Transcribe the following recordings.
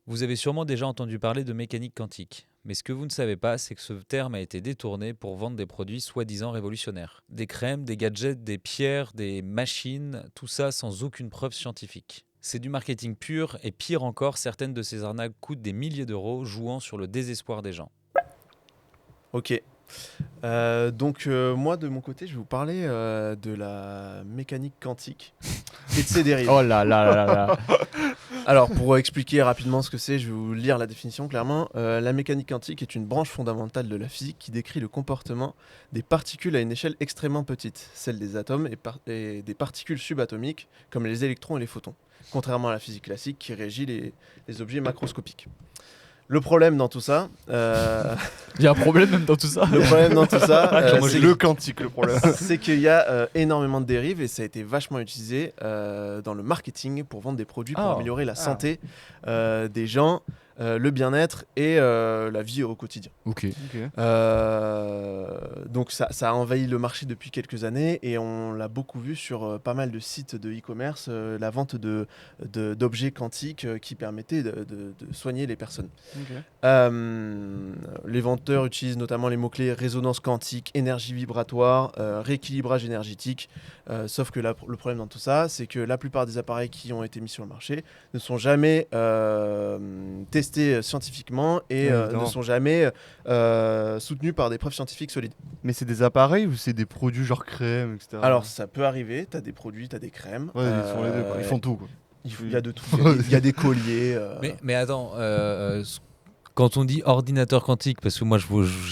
Vous avez sûrement déjà entendu parler de mécanique quantique. Mais ce que vous ne savez pas, c'est que ce terme a été détourné pour vendre des produits soi-disant révolutionnaires. Des crèmes, des gadgets, des pierres, des machines, tout ça sans aucune preuve scientifique. C'est du marketing pur et pire encore, certaines de ces arnaques coûtent des milliers d'euros, jouant sur le désespoir des gens. Ok. Moi, de mon côté, je vais vous parler de la mécanique quantique et de ses dérives. Oh là là là là là. Alors, pour expliquer rapidement ce que c'est, je vais vous lire la définition clairement. La mécanique quantique est une branche fondamentale de la physique qui décrit le comportement des particules à une échelle extrêmement petite, celle des atomes et des particules subatomiques, comme les électrons et les photons, contrairement à la physique classique qui régit les objets macroscopiques. Le problème dans tout ça, Il y a un problème même dans tout ça. le problème dans tout ça, C'est le quantique le problème. c'est qu'il y a énormément de dérives et ça a été vachement utilisé dans le marketing pour vendre des produits pour Ah. améliorer la santé des gens, le bien-être et la vie au quotidien. Ok. Donc ça a envahi le marché depuis quelques années et on l'a beaucoup vu sur pas mal de sites de e-commerce, la vente d'objets quantiques qui permettaient de soigner les personnes. Les vendeurs utilisent notamment les mots-clés résonance quantique, énergie vibratoire, rééquilibrage énergétique. Sauf que le problème dans tout ça, c'est que la plupart des appareils qui ont été mis sur le marché ne sont jamais testés scientifiquement et Ouais, ne évidemment. sont jamais soutenus par des preuves scientifiques solides. Mais c'est des appareils ou c'est des produits genre crème, etc. Alors ça peut arriver, tu as des produits, tu as des crèmes. Ouais, ils font les deux, quoi. Ils font tout, quoi. Il y a de tout. Il y a des colliers. Mais attends, quand on dit ordinateur quantique, parce que moi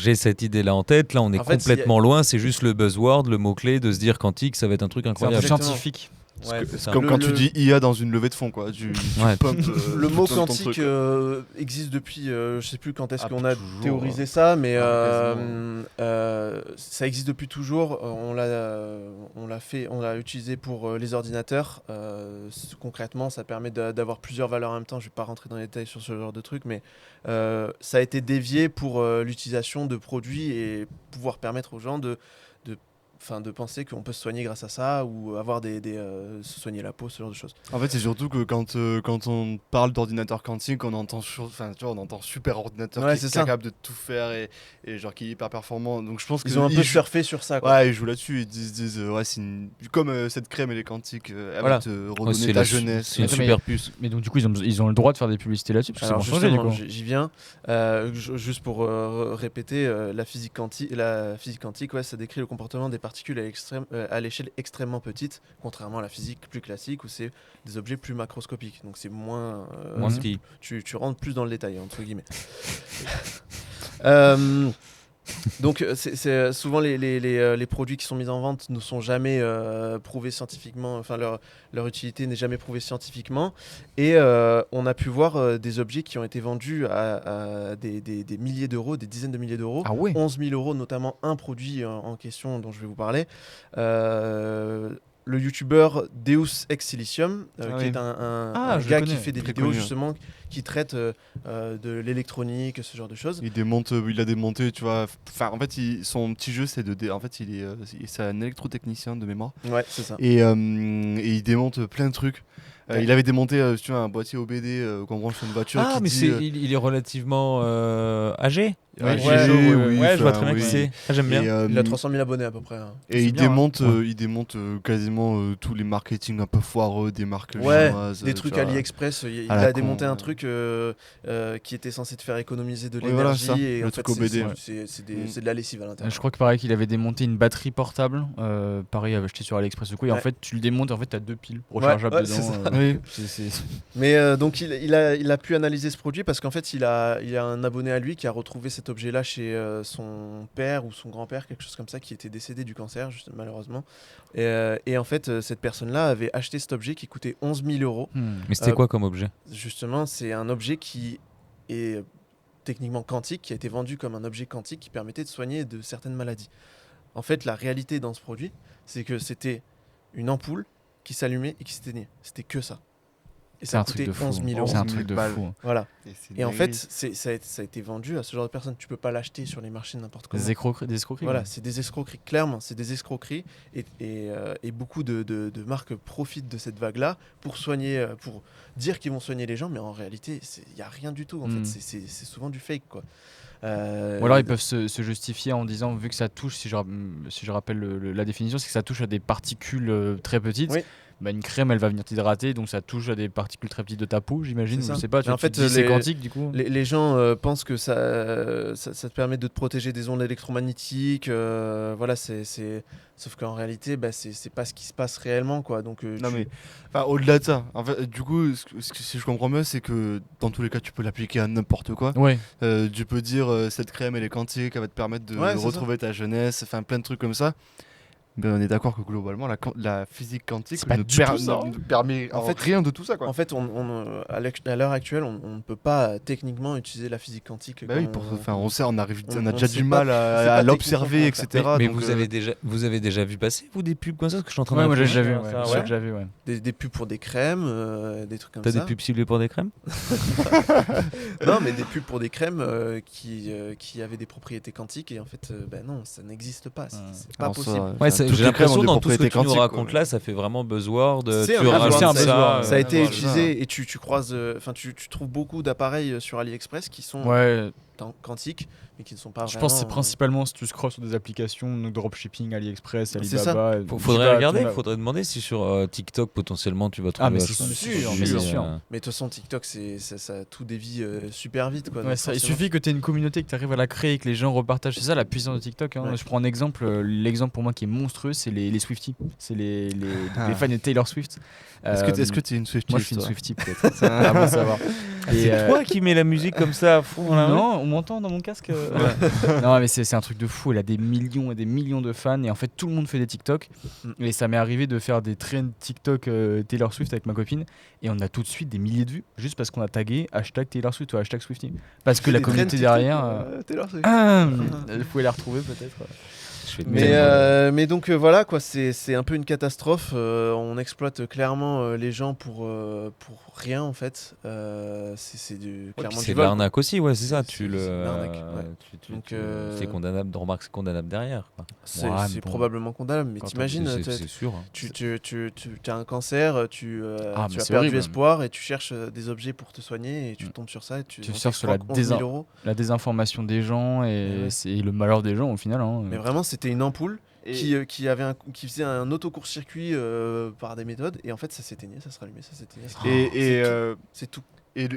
j'ai cette idée-là en tête, là on est En fait, complètement loin, c'est juste le buzzword, le mot-clé de se dire quantique, ça va être un truc C'est un peu incroyable. Exactement. scientifique. Ouais, c'est C'est ça. comme Le- quand le- tu dis IA dans une levée de fonds, quoi. Tu Ouais. pumpes, Le mot ton quantique truc. existe depuis, je sais plus quand est-ce Ah, qu'on a toujours, théorisé ça, mais quasiment. ça existe depuis toujours. On l'a utilisé pour les ordinateurs. Concrètement, ça permet d'avoir plusieurs valeurs en même temps. Je vais pas rentrer dans les détails sur ce genre de truc, mais ça a été dévié pour l'utilisation de produits et pouvoir permettre aux gens de penser qu'on peut se soigner grâce à ça ou avoir se soigner la peau, ce genre de choses. En fait, c'est surtout que quand on parle d'ordinateur quantique, on entend, on entend super ordinateur Ouais, qui c'est est ça. capable de tout faire et genre qui est hyper performant. Donc je pense Ils ont un peu jouent- surfé sur ça, quoi. Ouais, ils jouent là-dessus. Ils disent ouais, comme cette crème, elle est quantique. Elle Voilà. va te Ouais, redonner c'est ta la- jeunesse. c'est une Attends, super puce. Mais donc du coup ils ont le droit de faire des publicités là-dessus parce que c'est Alors bon changé du justement, coup. j'y viens. Juste pour répéter, la physique quantique, ouais, ça décrit le comportement des particules à l'échelle extrêmement petite, contrairement à la physique plus classique où c'est des objets plus macroscopiques. Donc c'est moins, Moins petit. tu rentres plus dans le détail entre guillemets. Euh, Donc souvent les produits qui sont mis en vente ne sont jamais prouvés scientifiquement, enfin leur utilité n'est jamais prouvée scientifiquement et on a pu voir des objets qui ont été vendus à des milliers d'euros, des dizaines de milliers d'euros, Ah ouais. 11 000 euros notamment un produit en question dont je vais vous parler. Le youtubeur Deus Ex Silicium, Ah qui oui. est un Ah, je le gars qui connais, fait des très vidéos connu, hein. justement qui traite de l'électronique, ce genre de choses. Il a démonté, tu vois. Enfin, en fait, son petit jeu, c'est en fait, c'est un électrotechnicien de mémoire. Ouais, c'est ça. Et il démonte plein de trucs. Ouais. Il avait démonté, si tu vois, un boîtier OBD qu'on branche sur une voiture. Ah, qui mais dit, il est relativement âgé. âgé, Ouais, oui, Ouais, je vois enfin, très bien oui. qui c'est. Ah, j'aime bien. Et, Il a 300 000 abonnés à peu près, hein. et C'est il bien, démonte, hein. il démonte quasiment tous les marketing un peu foireux des marques Ouais, chinoises. des tu trucs vois. AliExpress. Il à la a démonté con, un truc qui était censé te faire économiser de Oui, voilà, l'énergie. ça, et le en truc fait, OBD. c'est de la lessive à l'intérieur. Je crois que pareil qu'il avait démonté une batterie portable, pareil acheté sur AliExpress ou quoi, et en Ouais. fait tu le démontes et en fait t'as deux piles Ouais, rechargeables ouais, dedans. c'est ça. Oui. Mais donc il a pu analyser ce produit parce qu'en fait il a un abonné à lui qui a retrouvé cet objet-là chez son père ou son grand-père, quelque chose comme ça, qui était décédé du cancer malheureusement. Et en fait cette personne-là avait acheté cet objet qui coûtait 11 000 euros. Mais c'était Euh, quoi comme objet? Justement, c'est un objet qui est techniquement quantique, qui a été vendu comme un objet quantique qui permettait de soigner de certaines maladies. En fait, la réalité dans ce produit, c'est que c'était une ampoule qui s'allumait et qui s'éteignait. C'était que ça. Et C'est ça a un truc coûté de fou. 11 000 euros. C'est un 11 000 truc de balles. fou. Voilà. c'est Et en une fait, dinguerie. ça a été vendu à ce genre de personnes. Tu peux pas l'acheter sur les marchés n'importe comment. Des escroqueries. Voilà, ouais. c'est des escroqueries, clairement, c'est des escroqueries et beaucoup de marques profitent de cette vague-là pour soigner, pour dire qu'ils vont soigner les gens, mais en réalité, il n'y a rien du tout. En fait, c'est souvent du fake, quoi. Ou alors ils peuvent se justifier en disant, vu que ça touche, si je rappelle la définition, c'est que ça touche à des particules très petites. Oui. Bah, une crème, elle va venir t'hydrater, donc ça touche à des particules très petites de ta peau, j'imagine. C'est Je ça. sais pas, Mais en fait, te dis c'est quantique du coup. Les gens pensent que ça te permet de te protéger des ondes électromagnétiques. Voilà, sauf qu'en réalité, c'est pas ce qui se passe réellement, quoi. Donc, Non mais au-delà de ça, en fait, du coup, si je comprends bien, c'est que dans tous les cas, tu peux l'appliquer à n'importe quoi. Ouais. Tu peux dire cette crème elle est quantique, elle va te permettre de Ouais, c'est retrouver ta jeunesse, enfin plein de trucs comme ça. Mais on est d'accord que globalement la physique quantique C'est pas ne, du tout ça. ne permet En fait, rien de tout ça quoi. En fait, à l'heure actuelle, on ne peut pas techniquement utiliser la physique quantique. Bah oui, on sait, on a on déjà sait du pas- mal c'est à pas l'observer, techniquement etc. Mais donc, vous avez déjà vu passer, vous, des pubs comme ça? Parce que je suis en train Ouais, de moi j'ai déjà vu. réfléchir à Ouais. ça, J'ai déjà vu, ouais. des pubs pour des crèmes, des trucs comme T'as ça. des pubs ciblées pour des crèmes? Non, mais des pubs pour des crèmes qui avaient des propriétés quantiques et en fait, non, ça n'existe pas. C'est pas alors ça, possible. Ouais, enfin, j'ai toutes les crèmes l'impression ont des dans tout ce que propriétés tu nous quantiques, racontes quoi. là, ça fait vraiment buzzword. C'est Tu un rajoutes buzzword, ça. Ça a été voilà. utilisé et tu croises, enfin tu trouves beaucoup d'appareils sur AliExpress qui sont Ouais, quantiques mais qui ne sont pas je vraiment. pense que c'est principalement si tu scrolles sur des applications de dropshipping, AliExpress, C'est ça. Alibaba. tu Faudrait vas- regarder, tu vas- faudrait demander si sur TikTok potentiellement tu vas trouver. Ah, mais c'est vachement de sûr, choses, mais c'est sûr. Mais de toute façon, TikTok, ça tout dévie super vite, quoi. Ouais, Donc ça, il forcément, suffit que tu aies une communauté, que tu arrives à la créer, que les gens repartagent. C'est ça la puissance de TikTok. Hein. Ouais. Je prends un exemple. L'exemple pour moi qui est monstrueux, c'est les Swifties. C'est les fans de Taylor Swift. Est-ce que tu es une Swiftie? Moi je suis une toi Swiftie peut-être. Ah, bon, savoir. C'est toi qui mets la musique comme ça à fond là. Non, on m'entend dans mon casque. Non, mais c'est un truc de fou. Elle a des millions et des millions de fans. Et en fait, tout le monde fait des TikTok. Et ça m'est arrivé de faire des trends TikTok Taylor Swift avec ma copine. Et on a tout de suite des milliers de vues. Juste parce qu'on a tagué hashtag Taylor Swift ou hashtag Swiftie. Parce que Tu fais la des communauté trends TikTok, derrière. Taylor Swift. Vous pouvez la retrouver peut-être. Je fais Mais donc voilà quoi, c'est un peu une catastrophe. On exploite clairement les gens pour rien en fait. C'est clairement C'est du de vol. l'arnaque aussi, ouais, c'est ça. C'est Tu de le. l'arnaque, ouais. Donc, C'est condamnable. Remarque, c'est condamnable derrière. Quoi. C'est Ouais, mais c'est bon. probablement condamnable. Mais Quand t'imagines, C'est sûr. hein. tu as un cancer, tu Ah, as mais c'est perdu horrible. espoir et tu cherches des objets pour te soigner et tu tombes sur ça et tu surfes sur la 11 000 euros. La désinformation des gens et Ouais. c'est le malheur des gens au final. Hein. Mais vraiment, c'était une ampoule Et- qui faisait un autocourt-circuit par des méthodes et en fait ça s'éteignait, ça se rallumait, ça s'éteignait. ça se rallumait. C'est tout. Et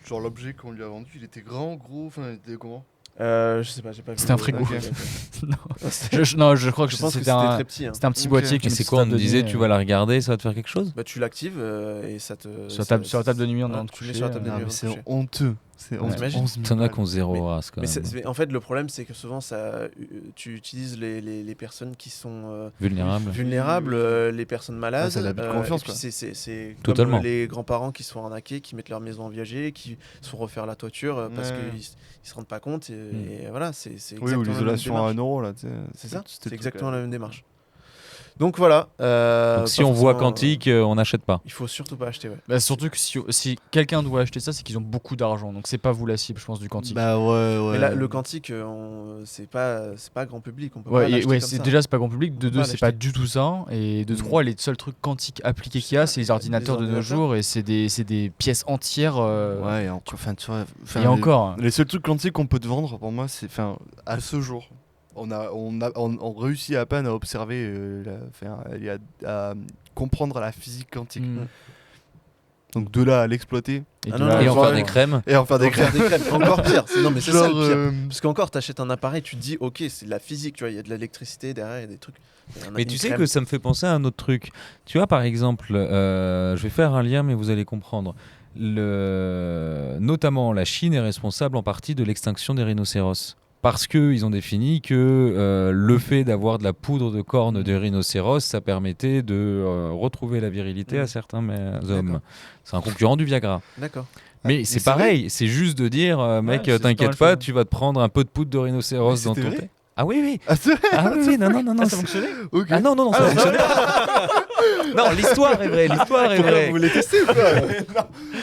genre l'objet qu'on lui a vendu, il était grand, gros, enfin il était comment? Je sais pas, j'ai pas vu. C'était un le- frigo. Ok. non. je crois que Je pense que c'était c'était un, très petit. Hein. c'était un petit Ok. boîtier que Et c'est quoi? On nous disait, tu vas la regarder, ça va te faire quelque chose? Bah tu l'actives et ça te. Sur la table de nuit, on est en tu mets coucher, sur la table de Non, nuit. mais avant de c'est coucher. honteux. C'est Ouais. T'imagines 11 000 T'en as balles. qu'on zéro Mais- race quand Mais même. en fait, le problème, c'est que souvent, tu utilises les personnes qui sont Vulnérable. vulnérables, les personnes malades. Ah, c'est l'abus de confiance, et puis quoi. c'est Totalement. comme les grands-parents qui sont arnaqués, qui mettent leur maison en viager, qui se font refaire la toiture parce Ouais. qu'ils se rendent pas compte. Et voilà, c'est Oui, exactement ou la même l'isolation à démarche. 1 euro là, tu sais. C'est ça, C'était c'est le exactement truc, la même démarche. Donc voilà. Donc si on voit quantique, on n'achète pas. Il faut surtout pas acheter, ouais. Bah, surtout que si quelqu'un doit acheter ça, c'est qu'ils ont beaucoup d'argent. Donc c'est pas vous la cible, je pense, du quantique. Bah ouais. Mais là, le quantique, c'est pas grand public. On peut pas Ouais, l'acheter ouais, comme c'est ça. déjà c'est pas grand public. De On peut deux, pas c'est pas l'acheter. du tout ça. Et de Mm. trois, les seuls trucs quantiques appliqués qu'il y a, c'est les ordinateurs de nos ordinateurs. jours et c'est des pièces entières. Ouais, et encore, enfin, tu vois. Et encore. Les seuls trucs quantiques qu'on peut te vendre, pour moi, c'est, enfin, à ce jour, on réussit à peine à observer, à comprendre la physique quantique. Mm. Donc de là à l'exploiter Et Ah de non, là, non, Et en genre, faire des crèmes. et en faire des En faire crèmes. des crèmes, encore pire. Non, mais c'est ça le Genre, pire. Parce qu'encore, t'achètes un appareil, tu te dis, ok, c'est de la physique, tu vois, il y a de l'électricité derrière, il y a des trucs. Mais tu sais que ça me fait penser à un autre truc. Tu vois, par exemple, je vais faire un lien, mais vous allez comprendre. Notamment, la Chine est responsable en partie de l'extinction des rhinocéros. Parce qu'ils ont défini que le fait d'avoir de la poudre de cornes de rhinocéros, ça permettait de retrouver la virilité à certains hommes. D'accord. C'est un concurrent du Viagra. D'accord. Mais c'est pareil, c'est juste de dire, mec, c'est t'inquiète pas mal pas, fait. tu vas te prendre un peu de poudre de rhinocéros Mais dans c'était ton vrai thé. Ah oui, oui. Ah, c'est vrai. Ah oui, oui, non, non, non. Ah, ça c'est- fonctionnait. Ok. Ah non, non, non, ça Ah, fonctionnait. Non, l'histoire est vraie, l'histoire est Pourquoi vraie. vous voulez tester ou quoi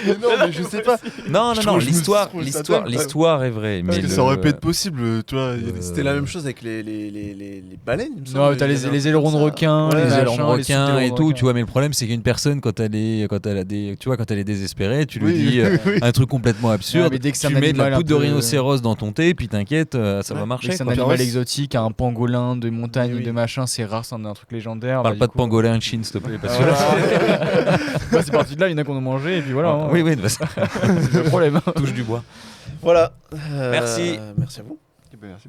Mais non, mais je sais pas. Non, Je non, trouve- non, je me l'histoire, trouve ça l'histoire, dingue. l'histoire est vraie. Parce Mais que ça aurait pu être possible, tu vois. C'était la même chose avec les baleines, il me semble. Non, t'as Il y avait un les truc ailerons de comme ça. requin, Ouais, les machins, ailerons de requin sous-ailerons et de tout, requin. tu vois, mais le problème c'est qu'une personne quand elle a des, tu vois, quand elle est désespérée, tu lui Oui, dis oui, oui. un truc complètement absurde, Ouais, mais dès que c'est tu un mets de la animal un poudre de peu- rhinocéros dans ton thé, puis t'inquiète, ça va Ouais, marcher. C'est un quoi. animal ouais, exotique, un pangolin de montagne Mais ou oui. de machin, c'est rare, c'est un truc légendaire. Parle bah, pas du de coup, pangolin de Chine, s'il te plaît, parce que Voilà. Bah, c'est parti de là, il y en a qui en ont mangé, et puis voilà. hein. oui, oui, bah, ça C'est le problème. touche du bois. Voilà. Merci. Merci à vous. Eh ben, merci.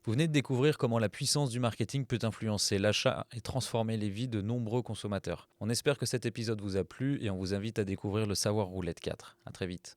Vous venez de découvrir comment la puissance du marketing peut influencer l'achat et transformer les vies de nombreux consommateurs. On espère que cet épisode vous a plu et on vous invite à découvrir le Savoir Roulette 4. À très vite.